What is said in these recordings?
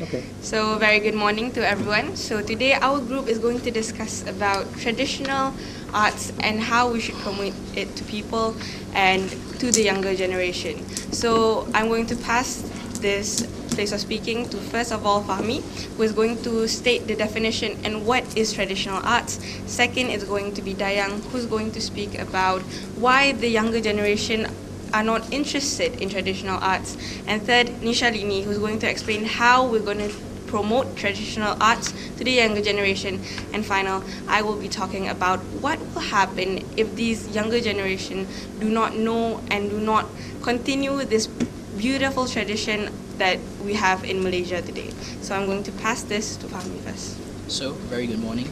Okay. So very good morning to everyone. So today our group is going to discuss about traditional arts and how we should promote it to people and to the younger generation. So I'm going to pass this place of speaking to first of all Fahmi, who is going to state the definition and what is traditional arts. Second is going to be Dayang, who's going to speak about why the younger generation are not interested in traditional arts. And third, Nishalini, who's going to explain how we're going to promote traditional arts to the younger generation. And final, I will be talking about what will happen if these younger generation do not know and do not continue this beautiful tradition that we have in Malaysia today. So I'm going to pass this to Fahmi first. So, very good morning.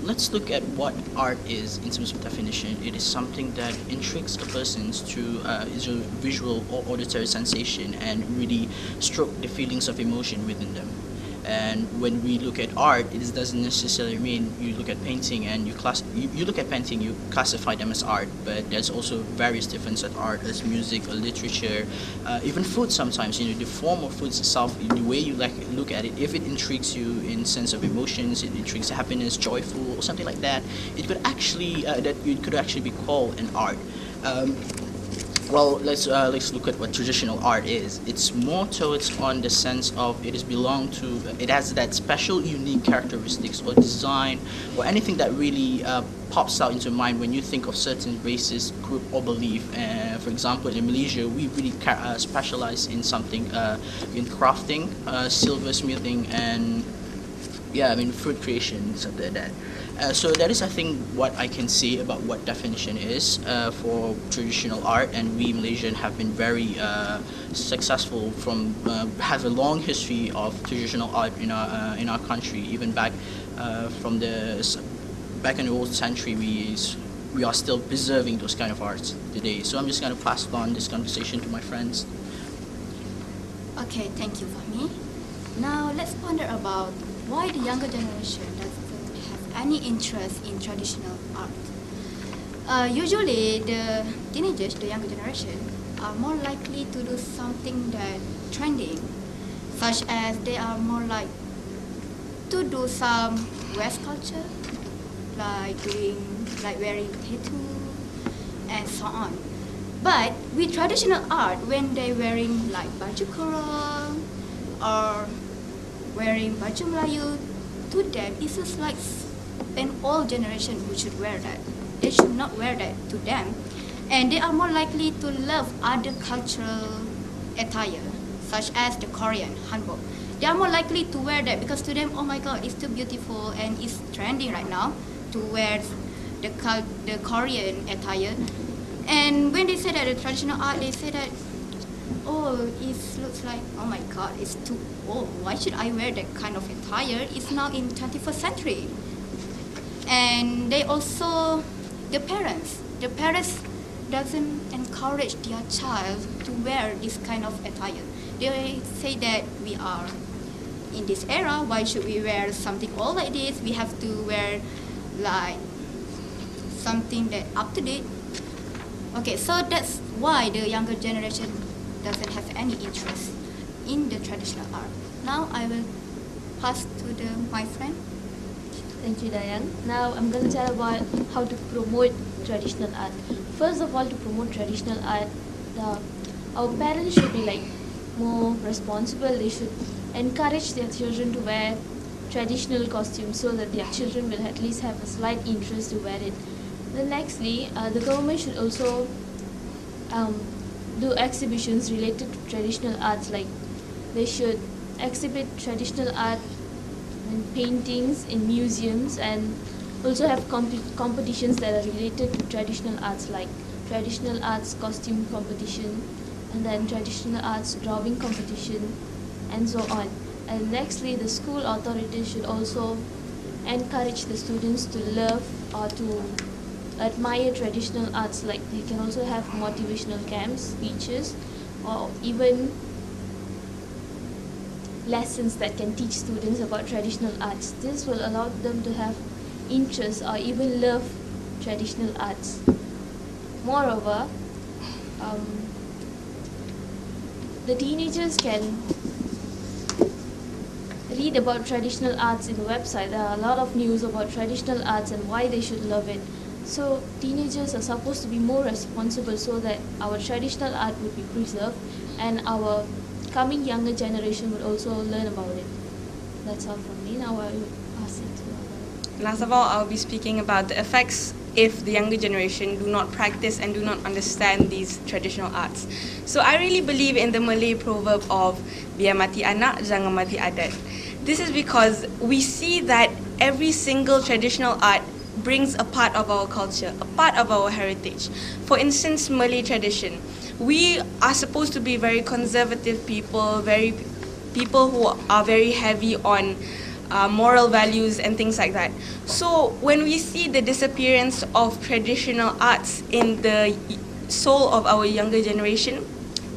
Let's look at what art is in terms of definition. It is something that intrigues the persons through its visual or auditory sensation and really stroke the feelings of emotion within them. And when we look at art, it doesn't necessarily mean you look at painting and you look at painting, you classify them as art. But there's also various different sort of art, as music, or literature, even food. Sometimes, the form of food itself, the way you look at it, if it intrigues you in sense of emotions, it intrigues happiness, joyful, or something like that, it could actually be called an art. Well, let's look at what traditional art is. It's more towards on the sense of it has that special, unique characteristics or design or anything that really pops out into mind when you think of certain races, group, or belief. For example, in Malaysia, we really specialize in something in crafting, silversmithing, and fruit creation, something like that. So that is, I think, what I can say about what definition is for traditional art, and we Malaysian have been very successful have a long history of traditional art in our country. Even back in the old century, we are still preserving those kind of arts today. So I'm just going to pass on this conversation to my friends. Okay, thank you, Fahmi. Now let's ponder about why the younger generation doesn't have any interest in traditional art. Usually, the teenagers, the younger generation, are more likely to do something that trending, such as they are more like to do some West culture, like wearing tattoo and so on. But with traditional art, when they wearing like baju kurung or wearing baju Melayu, to them it's just like an old generation who should wear that. They should not wear that to them, and they are more likely to love other cultural attire, such as the Korean hanbok. They are more likely to wear that because to them, oh my God, it's too beautiful and it's trending right now to wear the Korean attire. And when they say that the traditional art, they say that, oh, it looks like, oh my God, it's too old. Why should I wear that kind of attire? It's now in 21st century. And they also, the parents doesn't encourage their child to wear this kind of attire. They say that we are in this era, why should we wear something old like this? We have to wear like something that up to date. Okay, so that's why the younger generation doesn't have any interest in the traditional art. Now I will pass to my friend. Thank you, Dayang. Now I'm going to tell about how to promote traditional art. First of all, to promote traditional art, our parents should be more responsible. They should encourage their children to wear traditional costumes so that their children will at least have a slight interest to wear it. Then nextly, the government should also do exhibitions related to traditional arts. Like they should exhibit traditional art and paintings in museums, and also have competitions that are related to traditional arts, like traditional arts costume competition, and then traditional arts drawing competition, and so on. And nextly, the school authorities should also encourage the students to love or to admire traditional arts. Like they can also have motivational camps, speeches, or even lessons that can teach students about traditional arts. This will allow them to have interest or even love traditional arts. Moreover, the teenagers can read about traditional arts in the website, there are a lot of news about traditional arts and why they should love it. So teenagers are supposed to be more responsible so that our traditional art would be preserved and our coming younger generation would also learn about it. That's all from me. Now I will pass it to Last of all, I'll be speaking about the effects if the younger generation do not practice and do not understand these traditional arts. So I really believe in the Malay proverb of biar mati anak, jangan mati adat. This is because we see that every single traditional art brings a part of our culture, a part of our heritage. For instance, Malay tradition. We are supposed to be very conservative people, people who are very heavy on moral values and things like that. So when we see the disappearance of traditional arts in the soul of our younger generation,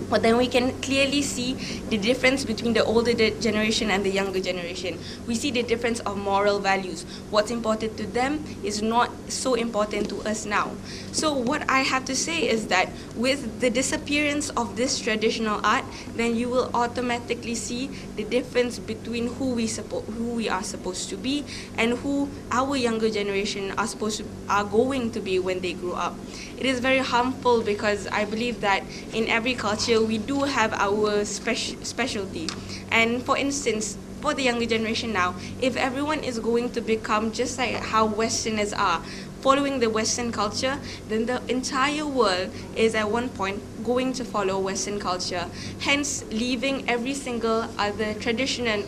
but then we can clearly see the difference between the older generation and the younger generation. We see the difference of moral values. What's important to them is not so important to us now. So what I have to say is that with the disappearance of this traditional art, then you will automatically see the difference between who we are supposed to be and who our younger generation are going to be when they grow up. It is very harmful because I believe that in every culture we do have our specialty. And for instance, for the younger generation now, if everyone is going to become just like how Westerners are, following the Western culture, then the entire world is at one point going to follow Western culture, hence leaving every single other tradition,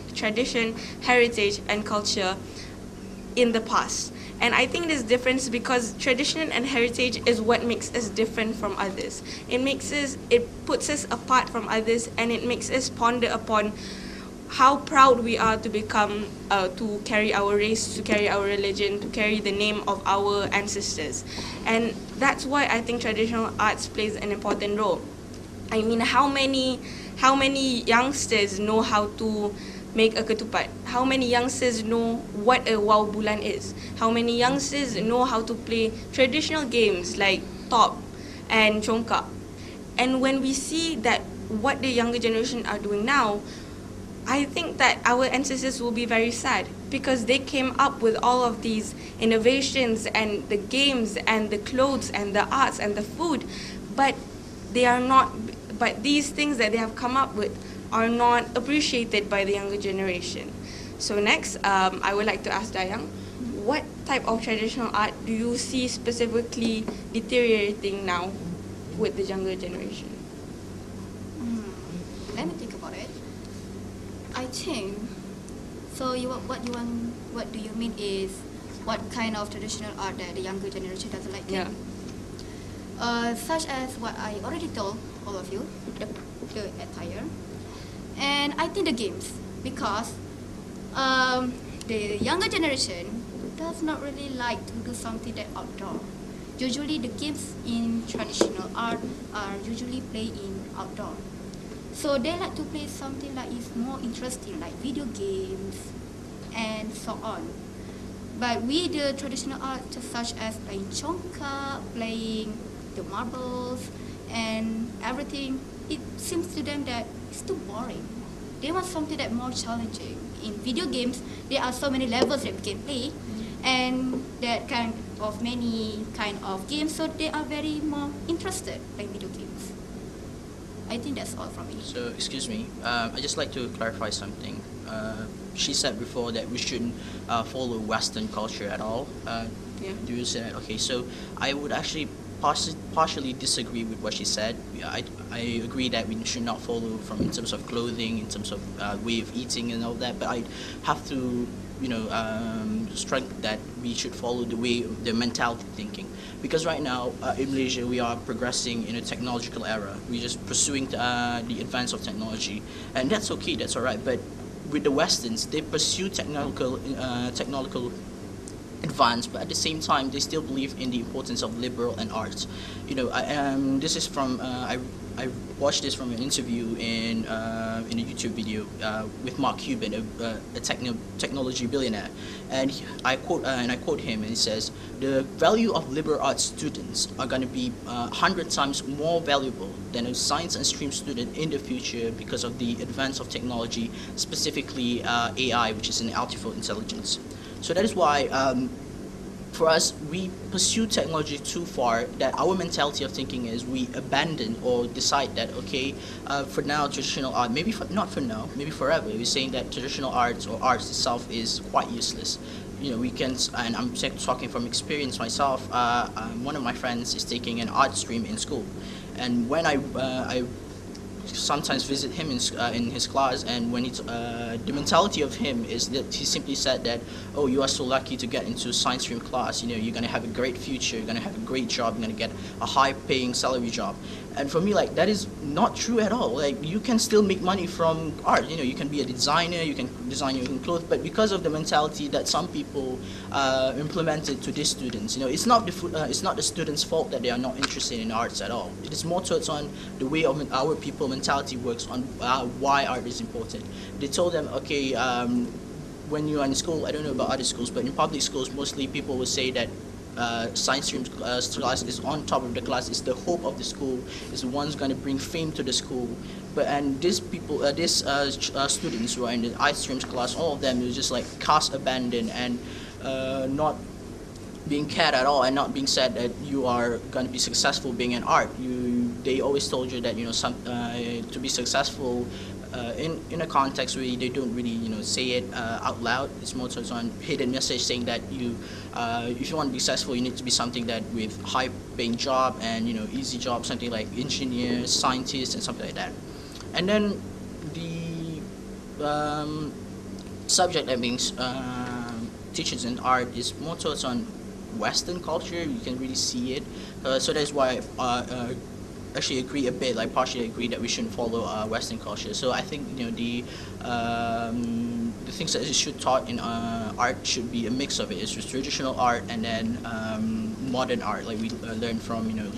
heritage and culture in the past. And I think this difference because tradition and heritage is what makes us different from others. It puts us apart from others, and it makes us ponder upon how proud we are to become, to carry our race, to carry our religion, to carry the name of our ancestors. And that's why I think traditional arts plays an important role. I mean, how many youngsters know how to make a ketupat? How many youngsters know what a wow bulan is? How many youngsters know how to play traditional games like top and congkak? And when we see that what the younger generation are doing now, I think that our ancestors will be very sad because they came up with all of these innovations and the games and the clothes and the arts and the food, but these things that they have come up with are not appreciated by the younger generation. So next, I would like to ask Dayang, what type of traditional art do you see specifically deteriorating now with the younger generation? Let me think about it. I think so. What do you mean is what kind of traditional art that the younger generation doesn't like? Yeah. Such as what I already told all of you, the attire, and I think the games, because the younger generation does not really like to do something that outdoor. Usually the games in traditional art are usually played in outdoor. So they like to play something like is more interesting, like video games and so on. But with the traditional art, such as playing congkak, playing the marbles and everything, it seems to them that it's too boring. They want something that more challenging. In video games, there are so many levels that we can play, and that many kind of games, so they are very more interested playing video games. I think that's all from me. So, excuse me, I'd just like to clarify something. She said before that we shouldn't follow Western culture at all. Yeah. Do you say that? Okay, so I would actually partially disagree with what she said. I agree that we should not follow from in terms of clothing, in terms of way of eating and all that, but I have to strike that we should follow the mentality thinking, because right now in Malaysia we are progressing in a technological era. We're just pursuing the advance of technology, and that's okay, that's all right. But with the Westerns, they pursue technological advance, but at the same time they still believe in the importance of liberal and arts. This is from I watched this from an interview in a YouTube video with Mark Cuban, a technology billionaire, and I quote him, and he says, "The value of liberal arts students are going to be 100 times more valuable than a science and stream student in the future because of the advance of technology, specifically AI, which is an artificial intelligence." So that is why. For us, we pursue technology too far that our mentality of thinking is we abandon or decide that, okay, for now, traditional art, not for now, maybe forever, we're saying that traditional arts or arts itself is quite useless. You know, we can, and I'm talking from experience myself, one of my friends is taking an art stream in school. And when I sometimes visit him in his class, and when the mentality of him is that he simply said that, oh, you are so lucky to get into science stream class, you know, you're going to have a great future, you're going to have a great job, you're going to get a high paying salary job. And for me, like, that is not true at all. Like, you can still make money from art, you know, you can be a designer, you can design your own clothes, but because of the mentality that some people implemented to these students, you know, it's not the students' fault that they are not interested in arts at all. It is more towards on the way of our people mentality works on why art is important. They told them, okay, when you are in school, I don't know about other schools, but in public schools, mostly people will say that science stream class is on top of the class, is the hope of the school, is the one's going to bring fame to the school. And these people, students who are in the art streams class, all of them is just like cast abandoned and not being cared at all, and not being said that you are going to be successful being in art. They always told you that, you know, to be successful in a context where they don't really, you know, say it out loud. It's more towards on hidden message saying that if you want to be successful, you need to be something that with high paying job and, you know, easy job, something like engineer, scientist, and something like that. And then the subject that means teachers in art is more towards on Western culture. You can really see it. So that's why I actually agree a bit, like partially agree that we shouldn't follow Western culture. So I think, you know, the things that is should taught in art should be a mix of it. It's just traditional art and then modern art, like we learned from, you know,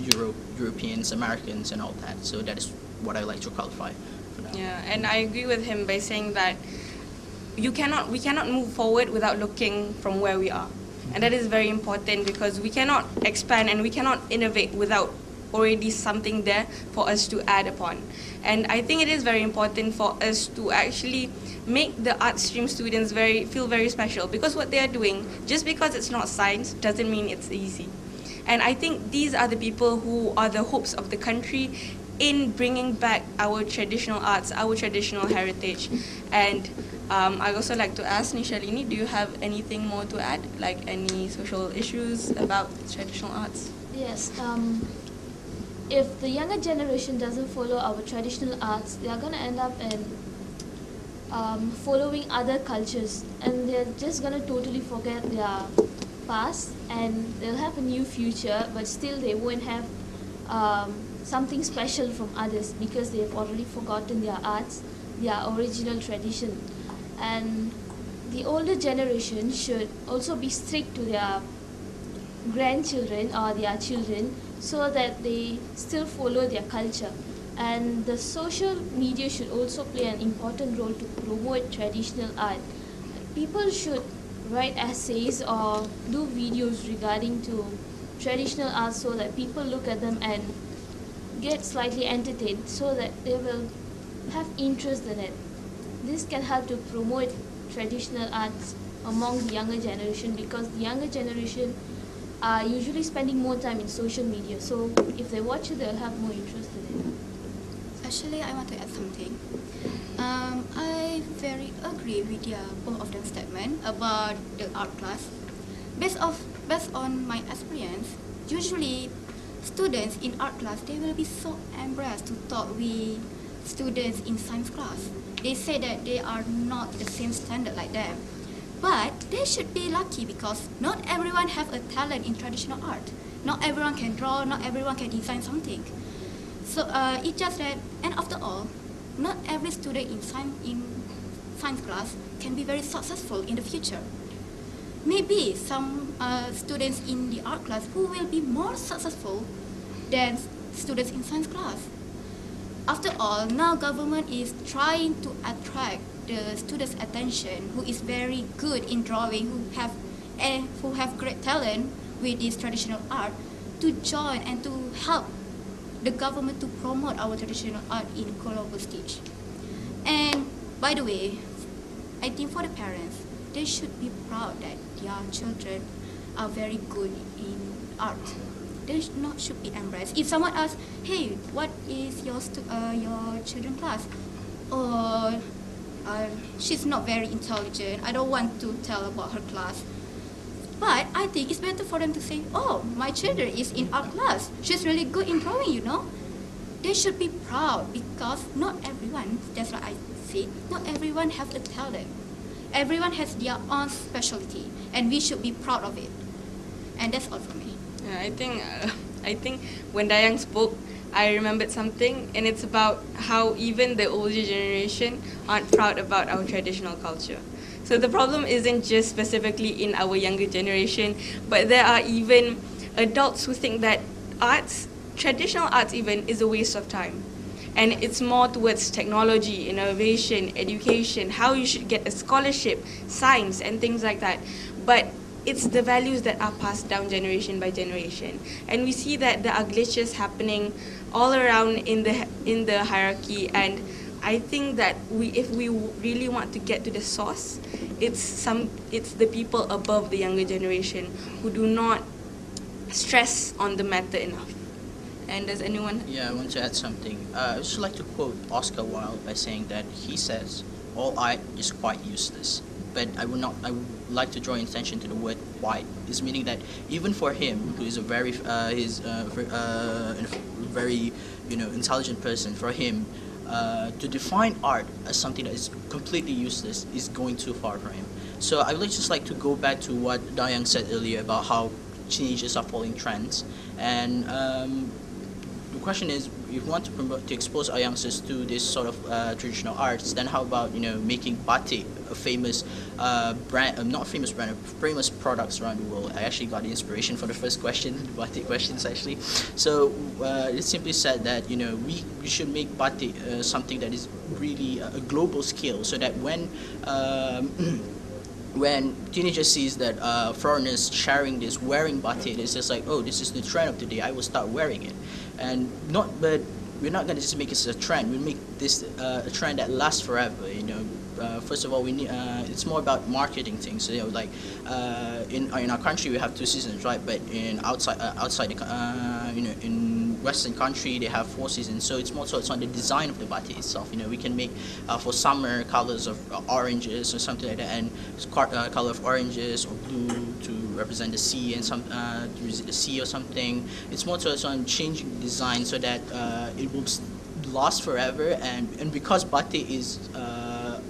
Europeans, Americans, and all that. So that is what I like to qualify for now. Yeah, and I agree with him by saying that we cannot move forward without looking from where we are. And that is very important because we cannot expand and we cannot innovate without already something there for us to add upon. And I think it is very important for us to actually make the art stream students feel very special, because what they are doing, just because it's not science, doesn't mean it's easy. And I think these are the people who are the hopes of the country in bringing back our traditional arts, our traditional heritage. And I'd also like to ask Nishalini, do you have anything more to add, like any social issues about traditional arts? Yes. If the younger generation doesn't follow our traditional arts, they are going to end up in following other cultures, and they're just going to totally forget their past, and they'll have a new future, but still they won't have something special from others because they've already forgotten their arts, their original tradition. And the older generation should also be strict to their grandchildren or their children so that they still follow their culture. And the social media should also play an important role to promote traditional art. People should write essays or do videos regarding to traditional art so that people look at them and get slightly entertained so that they will have interest in it. This can help to promote traditional arts among the younger generation, because the younger generation are usually spending more time in social media. So if they watch it, they'll have more interest in it. Actually, I want to add something. I very agree with both of them statement about the art class. Based on my experience, usually students in art class, they will be so embarrassed to talk with students in science class. They say that they are not the same standard like them. But they should be lucky because not everyone have a talent in traditional art. Not everyone can draw, not everyone can design something. So it's just that, and after all, not every student in science class can be very successful in the future. Maybe some students in the art class who will be more successful than students in science class. After all, now government is trying to attract the students' attention who is very good in drawing, who have great talent with this traditional art, to join and to help the government to promote our traditional art in global stage. And by the way, I think for the parents, they should be proud that their children are very good in art. They should be embraced. If someone asks, "Hey, what is your children's class?" Or she's not very intelligent, I don't want to tell about her class. But I think it's better for them to say, "Oh, my children is in art class. She's really good in drawing, you know." They should be proud because not everyone, that's what I said, not everyone has a talent. Everyone has their own specialty, and we should be proud of it. And that's all for me. Yeah, I think when Dayang spoke, I remembered something, and it's about how even the older generation aren't proud about our traditional culture. So the problem isn't just specifically in our younger generation, but there are even adults who think that arts, traditional arts even, is a waste of time. And it's more towards technology, innovation, education, how you should get a scholarship, science, and things like that. But it's the values that are passed down generation by generation. And we see that there are glitches happening all around in the hierarchy, and I think that if we really want to get to the source, it's the people above the younger generation who do not stress on the matter enough. And does anyone? Yeah, I want to add something. I would just like to quote Oscar Wilde by saying that he says, "All art is quite useless." But I would like to draw attention to the word "quite." It's meaning that even for him, who is a very very intelligent person, for him to define art as something that is completely useless is going too far for him. So I would just like to go back to what Dayang said earlier about how teenagers are following trends, and the question is, if we want to expose our youngsters to this sort of traditional arts, then how about making batik a famous brand, not famous brand, famous products around the world. I actually got the inspiration for the first question, the batik questions actually. So it simply said that we should make batik something that is really a global scale, so that when teenagers sees that foreigners sharing this, wearing batik, it's just like, oh, this is the trend of the day, I will start wearing it. But we're not going to just make this a trend. We'll make this a trend that lasts forever. First of all, we need. It's more about marketing things. So like in our country we have 2 seasons, right? But in outside in Western country they have 4 seasons. So it's more so it's on the design of the batik itself. We can make for summer colors of oranges or something like that, and color of oranges or blue to represent the sea, and some to visit the sea or something. It's more so it's on changing the design so that it will last forever, and because batik is a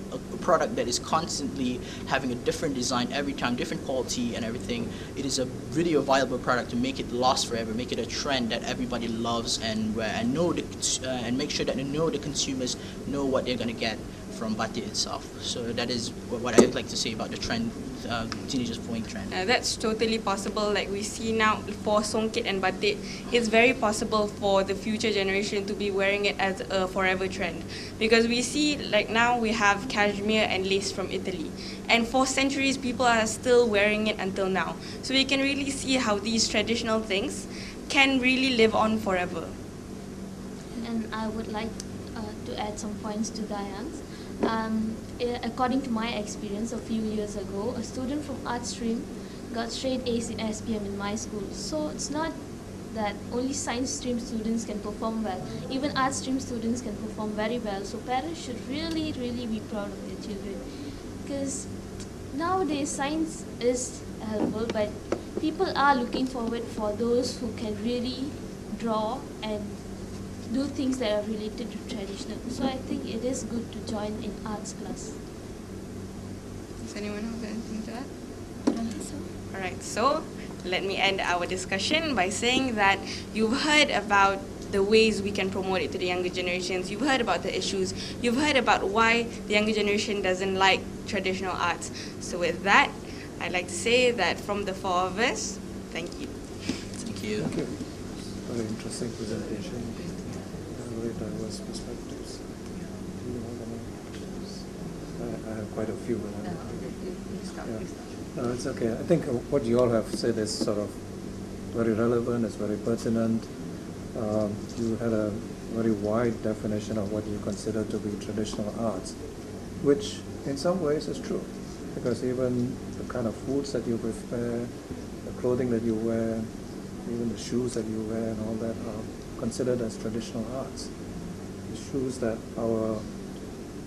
product that is constantly having a different design every time, different quality and everything, it is a really viable product to make it last forever, make it a trend that everybody loves and wear, and and make sure that the consumers know what they're going to get from batik itself. So that is what I would like to say about the trend, teenagers following trend. That's totally possible. Like we see now for songket and batik, it's very possible for the future generation to be wearing it as a forever trend, because we see like now we have cashmere and lace from Italy, and for centuries people are still wearing it until now. So we can really see how these traditional things can really live on forever. And I would like to add some points to Diane's. According to my experience a few years ago, a student from art stream got straight A's in SPM in my school. So it's not that only science stream students can perform well. Even art stream students can perform very well. So parents should really, really be proud of their children. Because nowadays science is helpful, but people are looking forward for those who can really draw and do things that are related to traditional. So I think it is good to join in arts class. Does anyone have anything to add? I don't think so. Alright, so let me end our discussion by saying that you've heard about the ways we can promote it to the younger generations. You've heard about the issues. You've heard about why the younger generation doesn't like traditional arts. So with that, I'd like to say that from the 4 of us, thank you. Thank you. Thank you. Very interesting presentation. Very very diverse perspectives. Do you have any questions? I have quite a few. But no, it's okay. I think what you all have said is sort of very relevant, it's very pertinent. You had a very wide definition of what you consider to be traditional arts, which in some ways is true, because even the kind of foods that you prepare, the clothing that you wear, even the shoes that you wear and all that are considered as traditional arts. The shoes that our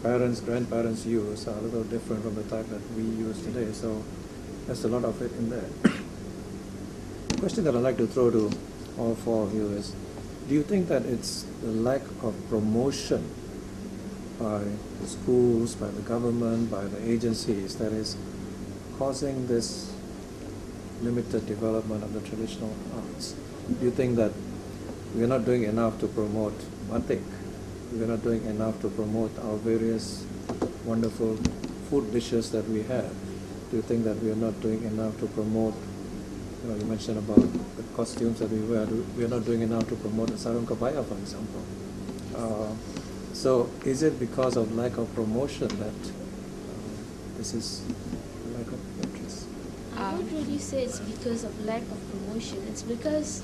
parents, grandparents use are a little different from the type that we use today, so there's a lot of it in there. The question that I'd like to throw to all four of you is, do you think that it's the lack of promotion by the schools, by the government, by the agencies that is causing this limited development of the traditional arts? Do you think that we're not doing enough to promote batik? We're not doing enough to promote our various wonderful food dishes that we have? Do you think that we are not doing enough to promote, you mentioned about the costumes that we wear, we are not doing enough to promote the sarung kebaya, for example. So is it because of lack of promotion that this is lack of interest? I would really say it's because of lack of promotion. It's because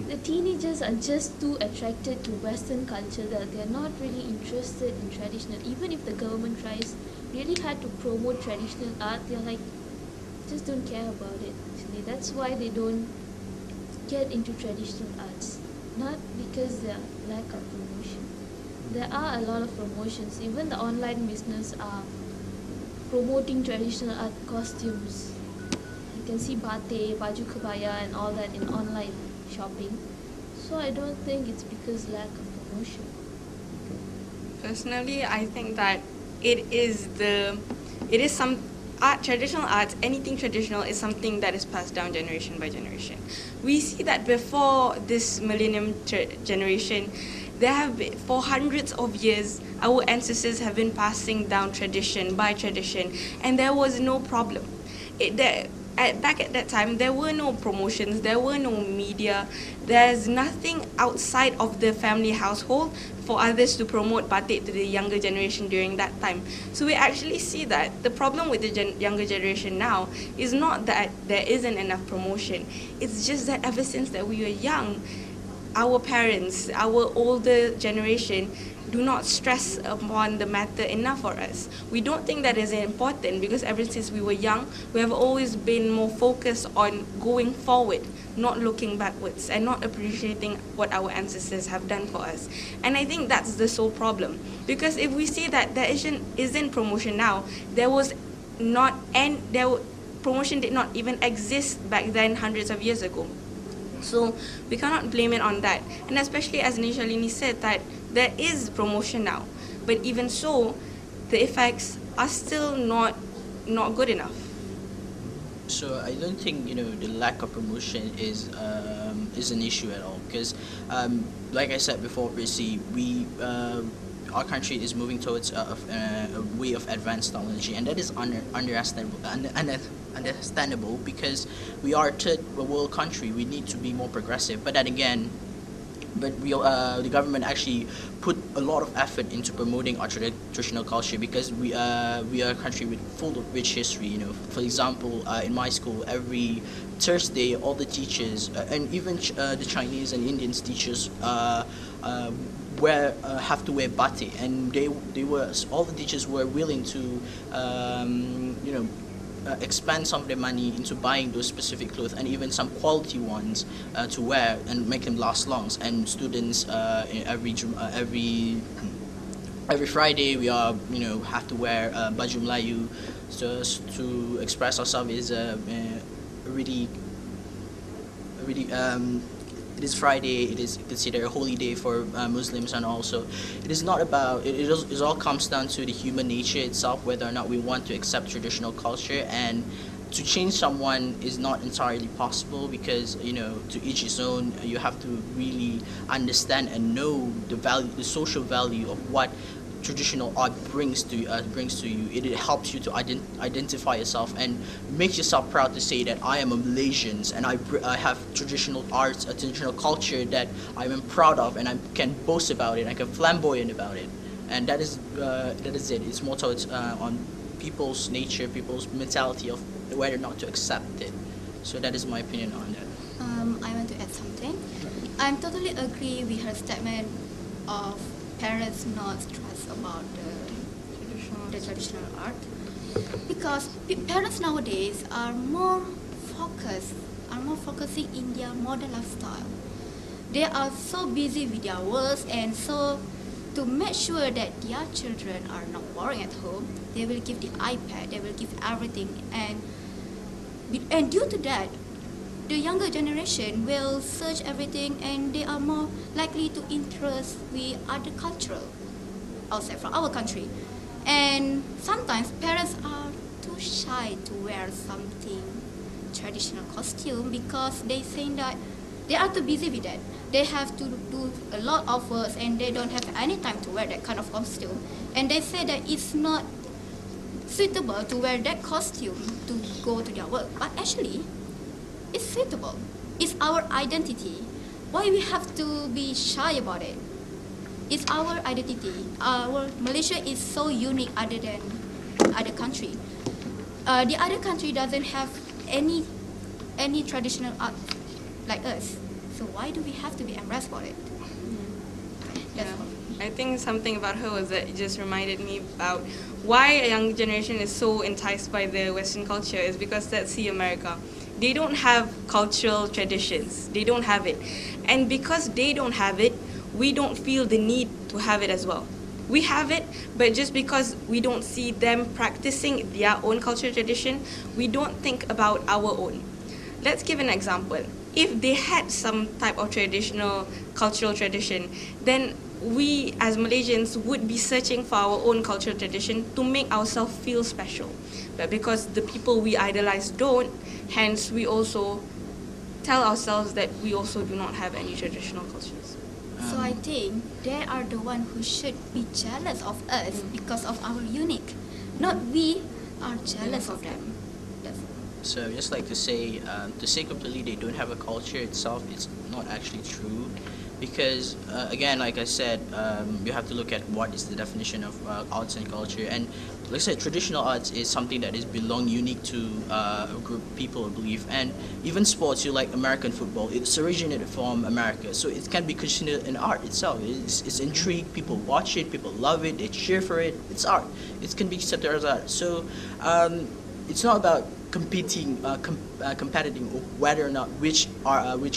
the teenagers are just too attracted to Western culture that they're not really interested in traditional. Even if the government tries really hard to promote traditional art, they're like, just don't care about it. Actually, that's why they don't get into traditional arts. Not because there's lack of promotion. There are a lot of promotions. Even the online business are promoting traditional art costumes. You can see batik, baju kebaya and all that in online shopping. So I don't think it's because lack of promotion. Personally, I think that traditional arts, anything traditional is something that is passed down generation by generation. We see that before this millennium generation, there have been, for hundreds of years, our ancestors have been passing down tradition by tradition, and there was no problem. Back at that time, there were no promotions, there were no media, there's nothing outside of the family household for others to promote batik to the younger generation during that time. So we actually see that the problem with the younger generation now is not that there isn't enough promotion, it's just that ever since that we were young, our parents, our older generation, do not stress upon the matter enough for us. We don't think that is important because ever since we were young, we have always been more focused on going forward, not looking backwards and not appreciating what our ancestors have done for us. And I think that's the sole problem. Because if we see that there isn't promotion now, promotion did not even exist back then hundreds of years ago. So we cannot blame it on that. And especially as Nishalini said that there is promotion now. But even so, the effects are still not good enough. So I don't think the lack of promotion is an issue at all, because like I said before, Prissy, our country is moving towards a way of advanced technology, and that is understandable because we are a third world country. We need to be more progressive. But then again, the government actually put a lot of effort into promoting our traditional culture because we are a country with full of rich history. For example, in my school, every Thursday, all the teachers and even the Chinese and Indian teachers have to wear batik, and all the teachers were willing to expend some of their money into buying those specific clothes and even some quality ones to wear and make them last long. And students every Friday we are have to wear baju Melayu just to express ourselves. Is really it is Friday. It is considered a holy day for Muslims, and also it is not about it all comes down to the human nature itself, whether or not we want to accept traditional culture. And to change someone is not entirely possible because to each his own. You have to really understand and know the social value of what traditional art brings to you. It helps you to identify yourself and makes yourself proud to say that I am a Malaysian and I have traditional arts, a traditional culture that I am proud of, and I can boast about it. I can flamboyant about it, and that is it. It's more towards on people's nature, people's mentality of whether or not to accept it. So that is my opinion on that. I want to add something. I totally agree with her statement of parents not stressed about the traditional art, because parents nowadays are more focusing in their modern lifestyle. They are so busy with their works, and so to make sure that their children are not boring at home, they will give the iPad, they will give everything, and due to that, the younger generation will search everything, and they are more likely to interest with other cultural outside from our country. And sometimes parents are too shy to wear something traditional costume because they think that they are too busy with that. They have to do a lot of work and they don't have any time to wear that kind of costume. And they say that it's not suitable to wear that costume to go to their work. But actually, it's suitable. It's our identity. Why we have to be shy about it? It's our identity. Our Malaysia is so unique other than other country. The other country doesn't have any traditional art like us. So why do we have to be embarrassed about it? That's all. I think something about her was that it just reminded me about why a young generation is so enticed by the Western culture is because let's see America. They don't have cultural traditions. They don't have it. And because they don't have it, we don't feel the need to have it as well. We have it, but just because we don't see them practicing their own cultural tradition, we don't think about our own. Let's give an example. If they had some type of traditional cultural tradition, then we as Malaysians would be searching for our own cultural tradition to make ourselves feel special. But because the people we idolize don't, hence we also tell ourselves that we also do not have any traditional cultures. So I think they are the one who should be jealous of us because of our unique. Not we are jealous of them. That's So just like to say completely they don't have a culture itself, it's not actually true. Because again, like I said, you have to look at what is the definition of arts and culture. And like I said, traditional arts is something that is unique to a group of people, I believe. And even sports, you like American football, it's originated from America. So it can be considered an art itself. It's intrigue, people watch it, people love it, they cheer for it. It's art. It can be accepted as art. So it's not about competing whether or not which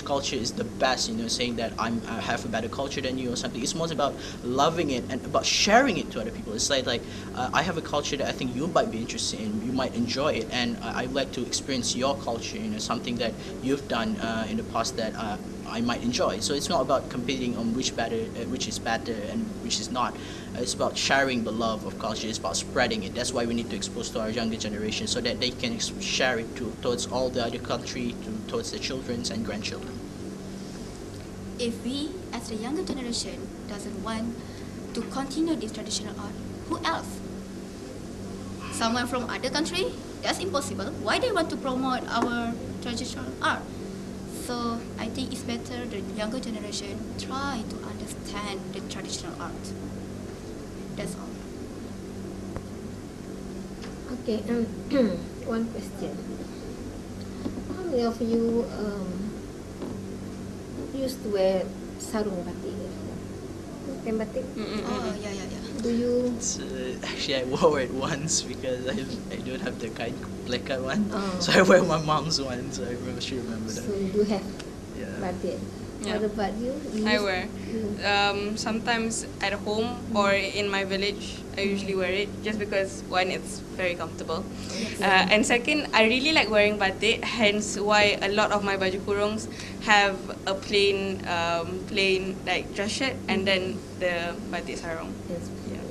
culture is the best, saying that I have a better culture than you or something. It's more about loving it and about sharing it to other people. It's like I have a culture that I think you might be interested in, you might enjoy it, and I'd like to experience your culture, something that you've done in the past that I might enjoy. So it's not about competing on which is better and which is not. It's about sharing the love of culture. It's about spreading it. That's why we need to expose to our younger generation so that they can share it towards all the other country, towards their children and grandchildren. if we, as the younger generation, doesn't want to continue this traditional art, who else? Someone from other country? That's impossible. Why they want to promote our traditional art? So I think it's better the younger generation try to understand the traditional art. That's all. Okay, one question. How many of you used to wear sarung batik? Kain batik? Oh, yeah. Do you? Actually, I wore it once because I don't have the kind black card one, Oh. so I wear my mom's one. So I should remember that. So you do have Yeah. batik. Yeah. What about you? I wear. Sometimes at home or in my village, I usually wear it just because one, it's very comfortable, and second, I really like wearing batik. Hence, why a lot of my baju kurungs have a plain like dress shirt and then the batik sarung. Yes. Yeah.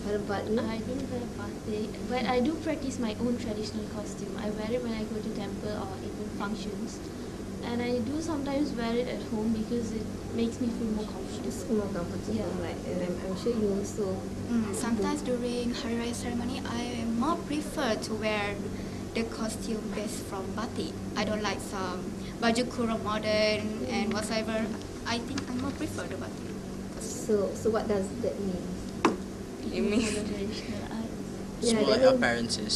What about you? I don't wear batik, but I do practice my own traditional costume. I wear it when I go to temple or even functions. and I do sometimes wear it at home because it makes me feel more It's comfortable. more comfortable, Yeah. right? And I'm sure you also. Sometimes during Hari Raya ceremony, I more prefer to wear the costume based from batik. I don't like some baju kurung modern and whatsoever. I think I more prefer the batik. So what does that mean? You mean? For the traditional art. It's Yeah, more that like our means- parents is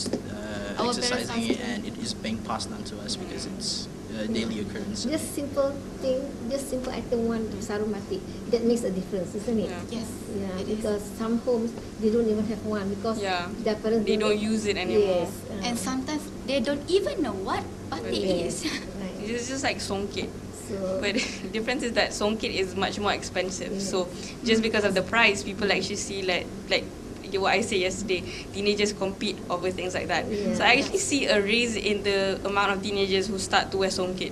Our exercising parents it, and it is being passed on to us because it's a daily occurrence. Just simple thing, just simple item one sarung batik. That makes a difference, isn't it? Yeah. Yes, Yeah, it is. because some homes they don't even have one because Yeah. their parents They don't use it anymore. Yes, And sometimes they don't even know what batik yes, is. right. It's just like songkit. So But the difference is that songkit is much more expensive. Yes. So just because of the price, people actually see like what I said yesterday, teenagers compete over things like that. Yeah. So I actually see a raise in the amount of teenagers who start to wear songkit.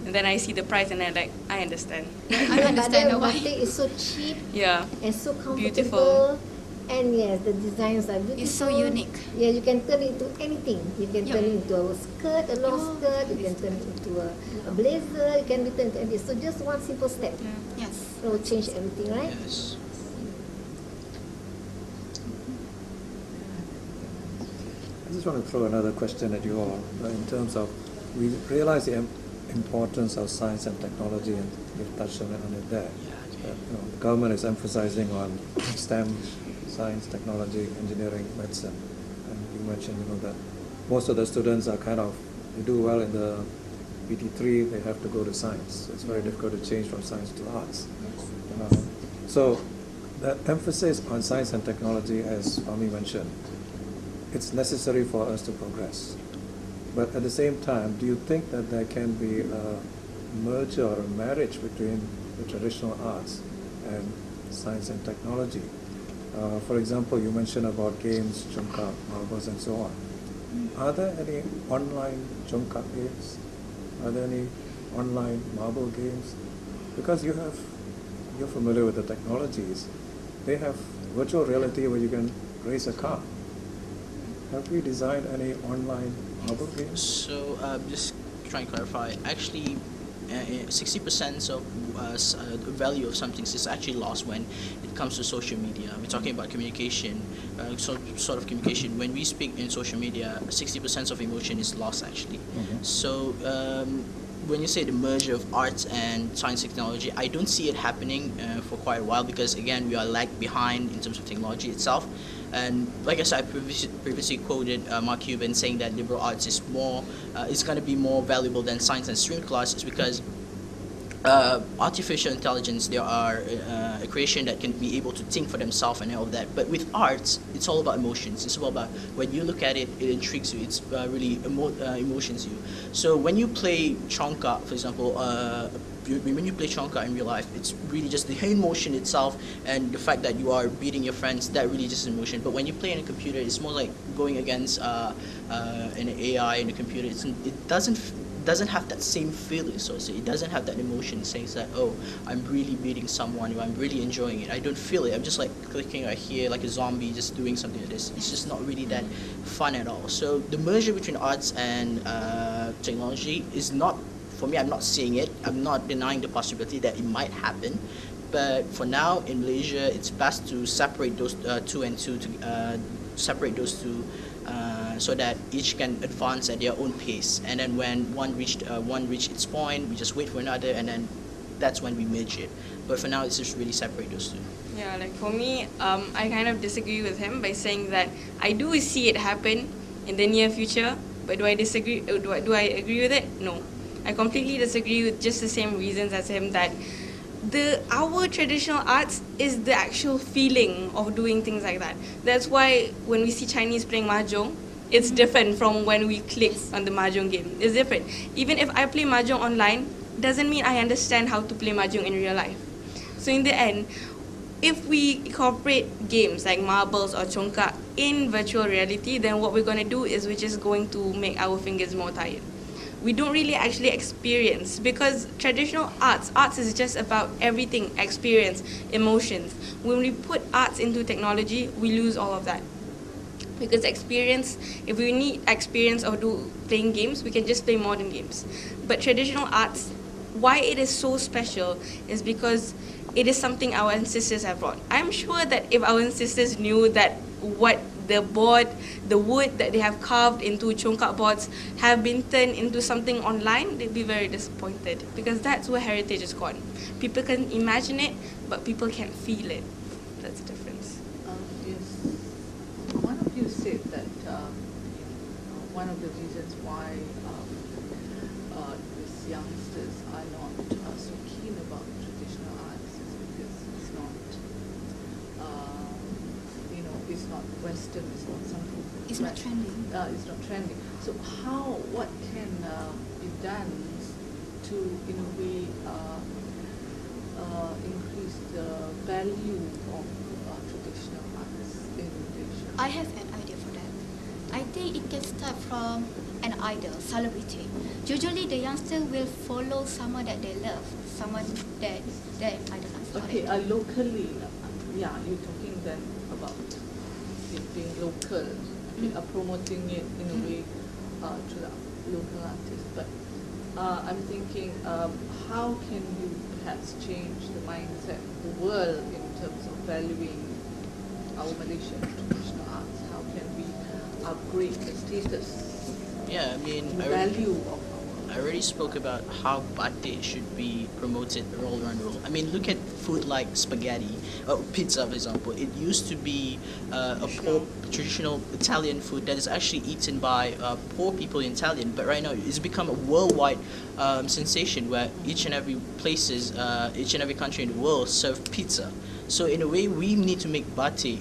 And then I see the price and I'm like, I understand. I understand But why. the batik is so cheap Yeah. and so comfortable. Beautiful. And yes, the designs are beautiful. It's so unique. Yeah, you can turn it into anything. You can Yup. turn it into a skirt, a long Oh, skirt. You can turn it into a blazer. You can turn it into anything. So just one simple step, Yes. it will change everything, right? Yes. I just want to throw another question at you all in terms of, we realize the importance of science and technology, and you've touched on it there. The government is emphasizing on STEM, science, technology, engineering, medicine, and you mentioned that most of the students are they do well in the BT3, they have to go to science. It's very difficult to change from science to arts. So that emphasis on science and technology, as Fahmi mentioned, it's necessary for us to progress. But at the same time, do you think that there can be a merger or a marriage between the traditional arts and science and technology? For example, you mentioned about games, Chungkak, marbles, and so on. Are there any online Chungkak games? Are there any online marble games? Because you're familiar with the technologies. They have virtual reality where you can race a car. Have we designed any online marble games? So just trying to clarify. Actually, 60% of the value of something is actually lost when it comes to social media. We're talking about communication, sort of communication. When we speak in social media, 60% of emotion is lost actually. Mhm. So when you say the merger of arts and science technology, I don't see it happening for quite a while because again we are lagged behind in terms of technology itself. And like I said, I previously quoted Mark Cuban saying that liberal arts is going to be more valuable than science and stream classes because artificial intelligence, they are a creation that can be able to think for themselves and all of that. But with arts, it's all about emotions. It's all about when you look at it, it intrigues you. It's really emotions you. So when you play Chongka, for example, when you play Chongka in real life, it's really just the emotion itself and the fact that you are beating your friends, that really just emotion. But when you play in a computer, it's more like going against an AI in a computer. It doesn't have that same feeling, so to say. It doesn't have that emotion saying that, oh, I'm really beating someone, or I'm really enjoying it. I don't feel it. I'm just like clicking right here like a zombie, just doing something like this. It's just not really that fun at all. So the merger between arts and technology is not, for me, I'm not seeing it. I'm not denying the possibility that it might happen. But for now, in Malaysia, it's best to separate those separate those two so that each can advance at their own pace. And then when one reached its point, we just wait for another, and then that's when we merge it. But for now, it's just really separate those two. Yeah, like for me, I kind of disagree with him by saying that I do see it happen in the near future, but do I disagree? Do I agree with it? No, I completely disagree with just the same reasons as him, that our traditional arts is the actual feeling of doing things like that. That's why when we see Chinese playing mahjong, it's different from when we click on the mahjong game. It's different. Even if I play mahjong online, doesn't mean I understand how to play mahjong in real life. So in the end, if we incorporate games like marbles or chongkak in virtual reality, then what we're going to do is we're just going to make our fingers more tired. We don't really actually experience, because traditional arts is just about everything, experience, emotions. When we put arts into technology, we lose all of that. Because experience, if we need experience or do playing games, we can just play modern games. But traditional arts, why it is so special is because it is something our ancestors have brought. I'm sure that if our ancestors knew that what the board, the wood that they have carved into congkak boards have been turned into something online, they'd be very disappointed, because that's where heritage is gone. People can imagine it, but people can't feel it. That's the difference. Yes. One of you said that one of the reasons why these youngsters are not so keen about traditional arts is because it's not, it's not Western, it's not something. It's not trending. It's not trending. So what can be done to, in a way, increase the value of traditional arts in Malaysia? I have an idea for that. I think it can start from an idol, celebrity. Usually the youngster will follow someone that they love, someone that they idolize. Okay, locally, you're talking then about it being local, promoting it in a way to the local artists. But I'm thinking, how can you perhaps change the mindset of the world in terms of valuing our Malaysian traditional arts? How can we upgrade the status, Yeah, I mean, the value of I already spoke about how batik should be promoted all around the world. I mean, look at food like spaghetti or pizza, for example. It used to be a poor traditional Italian food that is actually eaten by poor people in Italian, but right now it's become a worldwide sensation where each and every country in the world serve pizza. So in a way, we need to make batik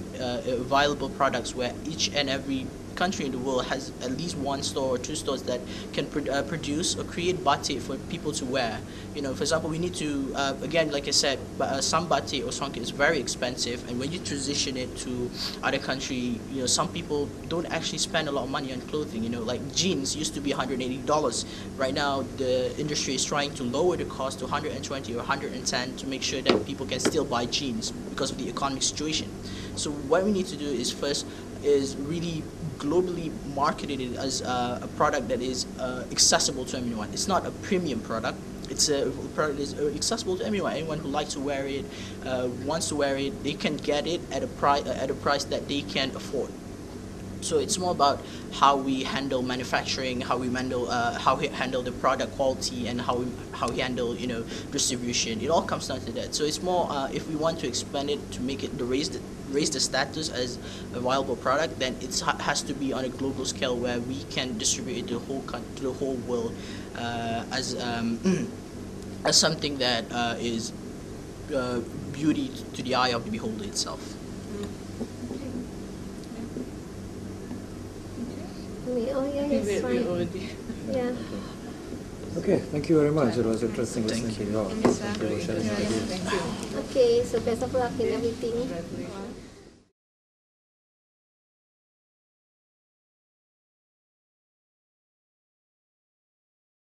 viable products where each and every country in the world has at least one store or two stores that can produce or create batik for people to wear. For example, we need to, again, like I said, some batik or songket is very expensive, and when you transition it to other country, some people don't actually spend a lot of money on clothing. Like jeans used to be $180. Right now, the industry is trying to lower the cost to 120 or 110 to make sure that people can still buy jeans because of the economic situation. So what we need to do is first is really globally marketed it as a product that is accessible to everyone. It's not a premium product. It's a product that is accessible to everyone. Anyone who likes to wear it, wants to wear it, they can get it at a price that they can afford. So it's more about how we handle manufacturing, how we handle the product quality, and how we handle distribution. It all comes down to that. So it's more if we want to expand it to make it raise the status as a viable product, then it has to be on a global scale where we can distribute it to the whole world as something that is beauty to the eye of the beholder itself. Yes, fine. Yeah. Okay, thank you very much. It was interesting listening to you all. Thank you, sir. Thank you for sharing your ideas. Thank you. Okay, so best of luck in everything. Congratulations.